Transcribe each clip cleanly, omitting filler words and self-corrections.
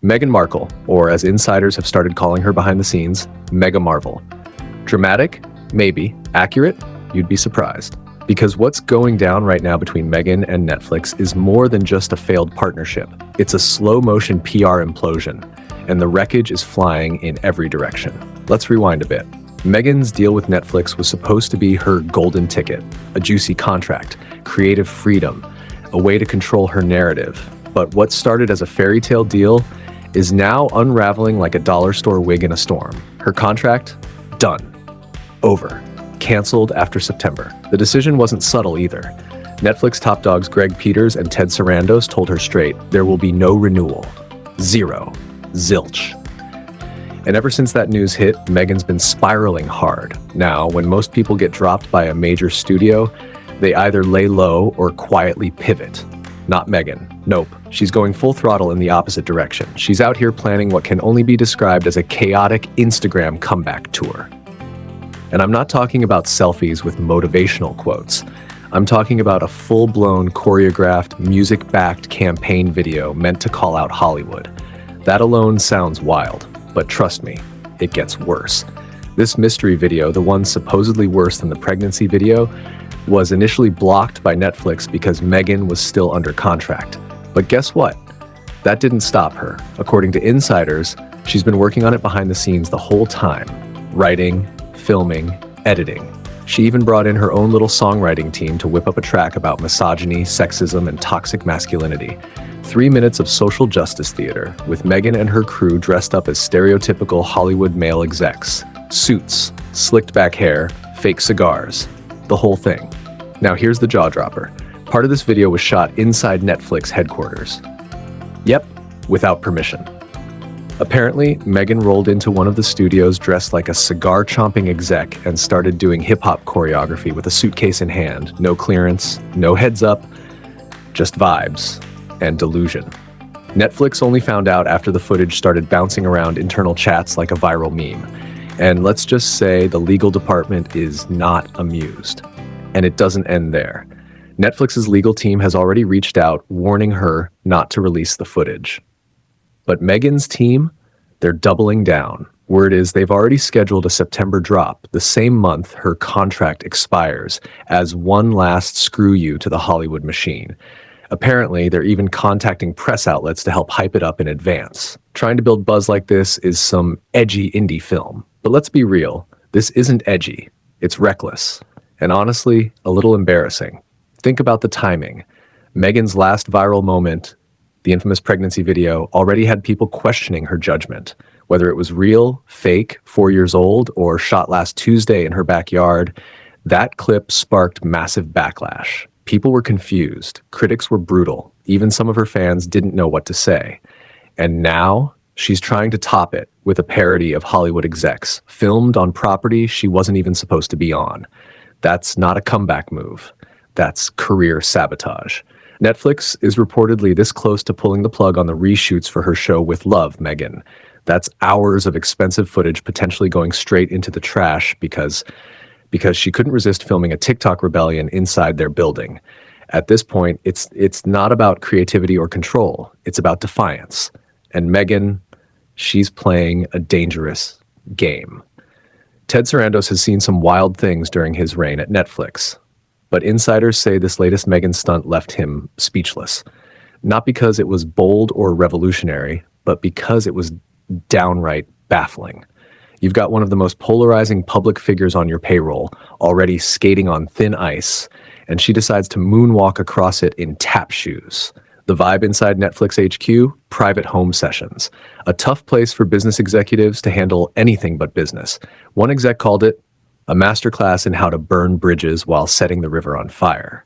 Meghan Markle, or as insiders have started calling her behind the scenes, Mega Marvel. Dramatic? Maybe. Accurate? You'd be surprised. Because what's going down right now between Meghan and Netflix is more than just a failed partnership. It's a slow-motion PR implosion, and the wreckage is flying in every direction. Let's rewind a bit. Meghan's deal with Netflix was supposed to be her golden ticket, a juicy contract, creative freedom, a way to control her narrative. But what started as a fairy tale deal is now unraveling like a dollar store wig in a storm. Her contract? Done. Over. Canceled after September. The decision wasn't subtle either. Netflix top dogs Greg Peters and Ted Sarandos told her straight, there will be no renewal. Zero. Zilch. And ever since that news hit, Meghan's been spiraling hard. Now, when most people get dropped by a major studio, they either lay low or quietly pivot. Not Meghan. Nope. She's going full throttle in the opposite direction. She's out here planning what can only be described as a chaotic Instagram comeback tour. And I'm not talking about selfies with motivational quotes. I'm talking about a full-blown, choreographed, music-backed campaign video meant to call out Hollywood. That alone sounds wild, but trust me, it gets worse. This mystery video, the one supposedly worse than the pregnancy video, was initially blocked by Netflix because Meghan was still under contract. But guess what? That didn't stop her. According to insiders, she's been working on it behind the scenes the whole time. Writing, filming, editing. She even brought in her own little songwriting team to whip up a track about misogyny, sexism, and toxic masculinity. 3 minutes of social justice theater, with Meghan and her crew dressed up as stereotypical Hollywood male execs. Suits, slicked back hair, fake cigars. The whole thing. Now here's the jaw dropper. Part of this video was shot inside Netflix headquarters. Yep, without permission. Apparently, Meghan rolled into one of the studios dressed like a cigar-chomping exec and started doing hip-hop choreography with a suitcase in hand. No clearance, no heads up, just vibes and delusion. Netflix only found out after the footage started bouncing around internal chats like a viral meme. And let's just say the legal department is not amused. And it doesn't end there. Netflix's legal team has already reached out, warning her not to release the footage. But Meghan's team, they're doubling down. Word is they've already scheduled a September drop, the same month her contract expires, as one last screw you to the Hollywood machine. Apparently, they're even contacting press outlets to help hype it up in advance. Trying to build buzz like this is some edgy indie film. But let's be real, this isn't edgy. It's reckless. And honestly, a little embarrassing. Think about the timing. Meghan's last viral moment, the infamous pregnancy video, already had people questioning her judgment. Whether it was real, fake, 4 years old, or shot last Tuesday in her backyard, that clip sparked massive backlash. People were confused. Critics were brutal. Even some of her fans didn't know what to say. And now, she's trying to top it with a parody of Hollywood execs, filmed on property she wasn't even supposed to be on. That's not a comeback move. That's career sabotage. Netflix is reportedly this close to pulling the plug on the reshoots for her show With Love, Meghan. That's hours of expensive footage potentially going straight into the trash because she couldn't resist filming a TikTok rebellion inside their building. At this point, it's not about creativity or control. It's about defiance. And Meghan, she's playing a dangerous game. Ted Sarandos has seen some wild things during his reign at Netflix. But insiders say this latest Meghan stunt left him speechless. Not because it was bold or revolutionary, but because it was downright baffling. You've got one of the most polarizing public figures on your payroll, already skating on thin ice, and she decides to moonwalk across it in tap shoes. The vibe inside Netflix HQ? Private home sessions. A tough place for business executives to handle anything but business. One exec called it a masterclass in how to burn bridges while setting the river on fire.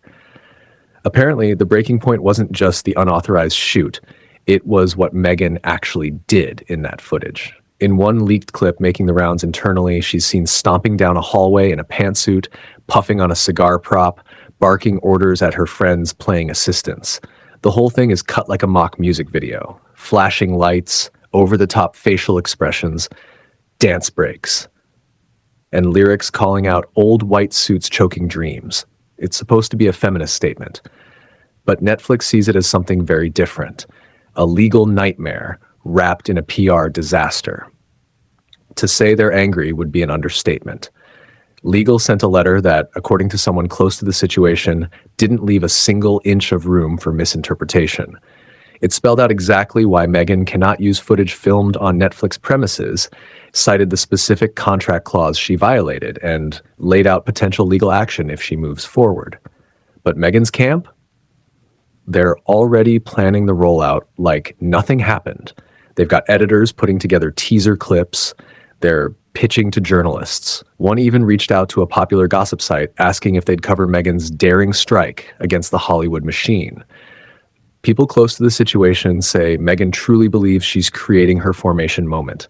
Apparently, the breaking point wasn't just the unauthorized shoot. It was what Meghan actually did in that footage. In one leaked clip making the rounds internally, she's seen stomping down a hallway in a pantsuit, puffing on a cigar prop, barking orders at her friends playing assistants. The whole thing is cut like a mock music video. Flashing lights, over-the-top facial expressions, dance breaks, and lyrics calling out old white suits choking dreams. It's supposed to be a feminist statement. But Netflix sees it as something very different. A legal nightmare wrapped in a PR disaster. To say they're angry would be an understatement. Legal sent a letter that, according to someone close to the situation, didn't leave a single inch of room for misinterpretation. It spelled out exactly why Meghan cannot use footage filmed on Netflix premises, cited the specific contract clause she violated, and laid out potential legal action if she moves forward. But Meghan's camp? They're already planning the rollout like nothing happened. They've got editors putting together teaser clips. They're pitching to journalists. One even reached out to a popular gossip site asking if they'd cover Meghan's daring strike against the Hollywood machine. People close to the situation say Meghan truly believes she's creating her formation moment.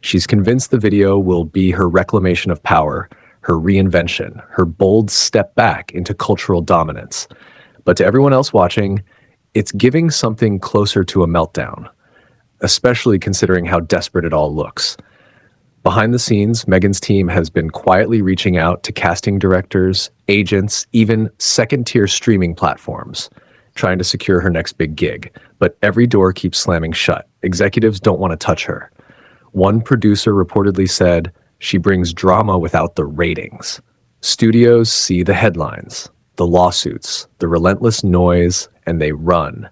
She's convinced the video will be her reclamation of power, her reinvention, her bold step back into cultural dominance. But to everyone else watching, it's giving something closer to a meltdown, especially considering how desperate it all looks. Behind the scenes, Meghan's team has been quietly reaching out to casting directors, agents, even second-tier streaming platforms, trying to secure her next big gig. But every door keeps slamming shut. Executives don't want to touch her. One producer reportedly said, "She brings drama without the ratings." Studios see the headlines, the lawsuits, the relentless noise, and they run.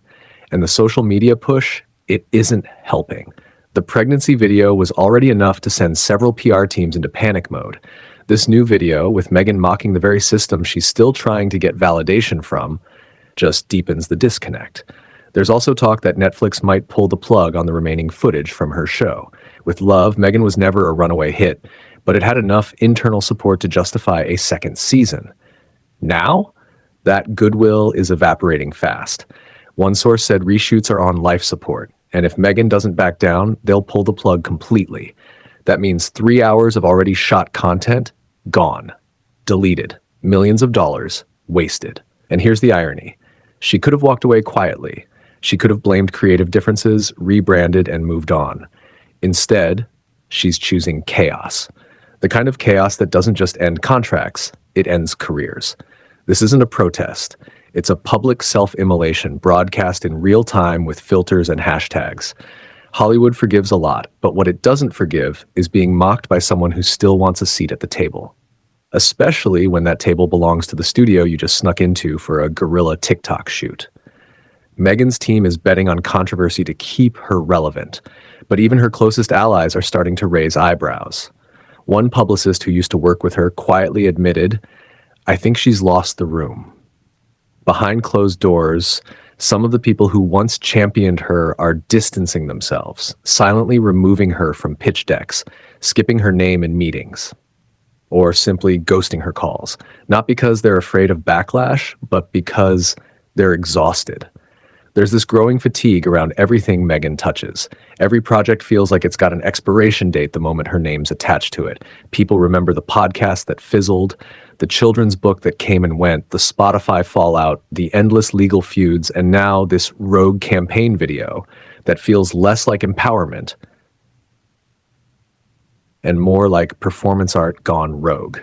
And the social media push, it isn't helping. The pregnancy video was already enough to send several PR teams into panic mode. This new video, with Meghan mocking the very system she's still trying to get validation from, just deepens the disconnect. There's also talk that Netflix might pull the plug on the remaining footage from her show. With Love, Meghan was never a runaway hit, but it had enough internal support to justify a second season. Now, that goodwill is evaporating fast. One source said reshoots are on life support, and if Meghan doesn't back down, they'll pull the plug completely. That means 3 hours of already shot content, gone, deleted, millions of dollars, wasted. And here's the irony. She could have walked away quietly. She could have blamed creative differences, rebranded, and moved on. Instead, she's choosing chaos. The kind of chaos that doesn't just end contracts, it ends careers. This isn't a protest. It's a public self-immolation broadcast in real time with filters and hashtags. Hollywood forgives a lot, but what it doesn't forgive is being mocked by someone who still wants a seat at the table. Especially when that table belongs to the studio you just snuck into for a guerrilla TikTok shoot. Meghan's team is betting on controversy to keep her relevant, but even her closest allies are starting to raise eyebrows. One publicist who used to work with her quietly admitted, "I think she's lost the room." Behind closed doors, some of the people who once championed her are distancing themselves, silently removing her from pitch decks, skipping her name in meetings, or simply ghosting her calls. Not because they're afraid of backlash, but because they're exhausted. There's this growing fatigue around everything Meghan touches. Every project feels like it's got an expiration date the moment her name's attached to it. People remember the podcast that fizzled, the children's book that came and went, the Spotify fallout, the endless legal feuds, and now this rogue campaign video that feels less like empowerment and more like performance art gone rogue.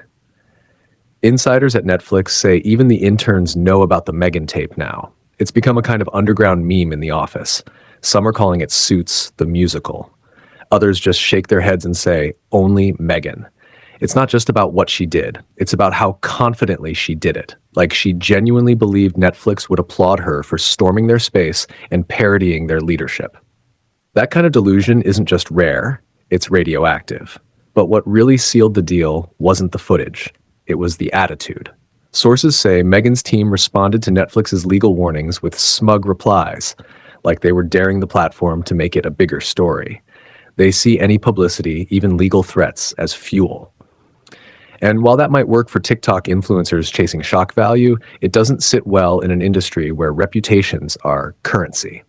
Insiders at Netflix say even the interns know about the Meghan tape now. It's become a kind of underground meme in the office. Some are calling it Suits, the musical. Others just shake their heads and say, only Meghan. It's not just about what she did. It's about how confidently she did it. Like she genuinely believed Netflix would applaud her for storming their space and parodying their leadership. That kind of delusion isn't just rare, it's radioactive. But what really sealed the deal wasn't the footage. It was the attitude. Sources say Meghan's team responded to Netflix's legal warnings with smug replies, like they were daring the platform to make it a bigger story. They see any publicity, even legal threats, as fuel. And while that might work for TikTok influencers chasing shock value, it doesn't sit well in an industry where reputations are currency.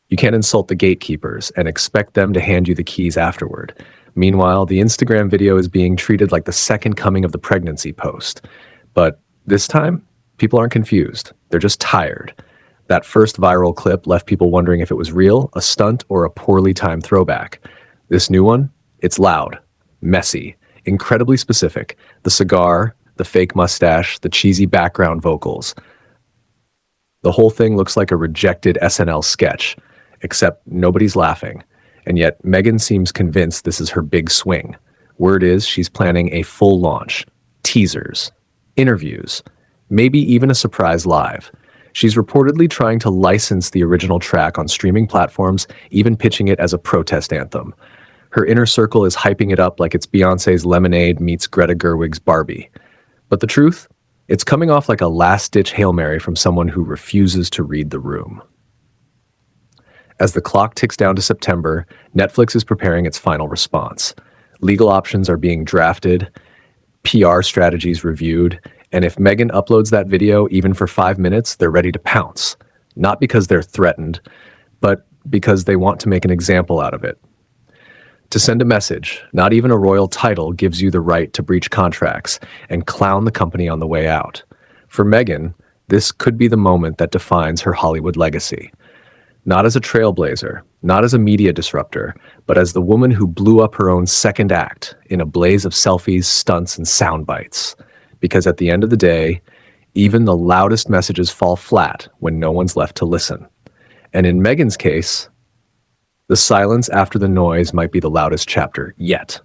You can't insult the gatekeepers and expect them to hand you the keys afterward. Meanwhile, the Instagram video is being treated like the second coming of the pregnancy post. But this time, people aren't confused. They're just tired. That first viral clip left people wondering if it was real, a stunt, or a poorly timed throwback. This new one, it's loud, messy, incredibly specific. The cigar, the fake mustache, the cheesy background vocals. The whole thing looks like a rejected SNL sketch, except nobody's laughing. And yet, Meghan seems convinced this is her big swing. Word is she's planning a full launch, teasers, interviews, maybe even a surprise live. She's reportedly trying to license the original track on streaming platforms, even pitching it as a protest anthem. Her inner circle is hyping it up like it's Beyoncé's Lemonade meets Greta Gerwig's Barbie. But the truth? It's coming off like a last-ditch Hail Mary from someone who refuses to read the room. As the clock ticks down to September, Netflix is preparing its final response. Legal options are being drafted, PR strategies reviewed, and if Meghan uploads that video even for 5 minutes, they're ready to pounce. Not because they're threatened, but because they want to make an example out of it. To send a message, not even a royal title gives you the right to breach contracts and clown the company on the way out. For Meghan, this could be the moment that defines her Hollywood legacy. Not as a trailblazer, not as a media disruptor, but as the woman who blew up her own second act in a blaze of selfies, stunts, and sound bites. Because at the end of the day, even the loudest messages fall flat when no one's left to listen. And in Meghan's case, the silence after the noise might be the loudest chapter yet.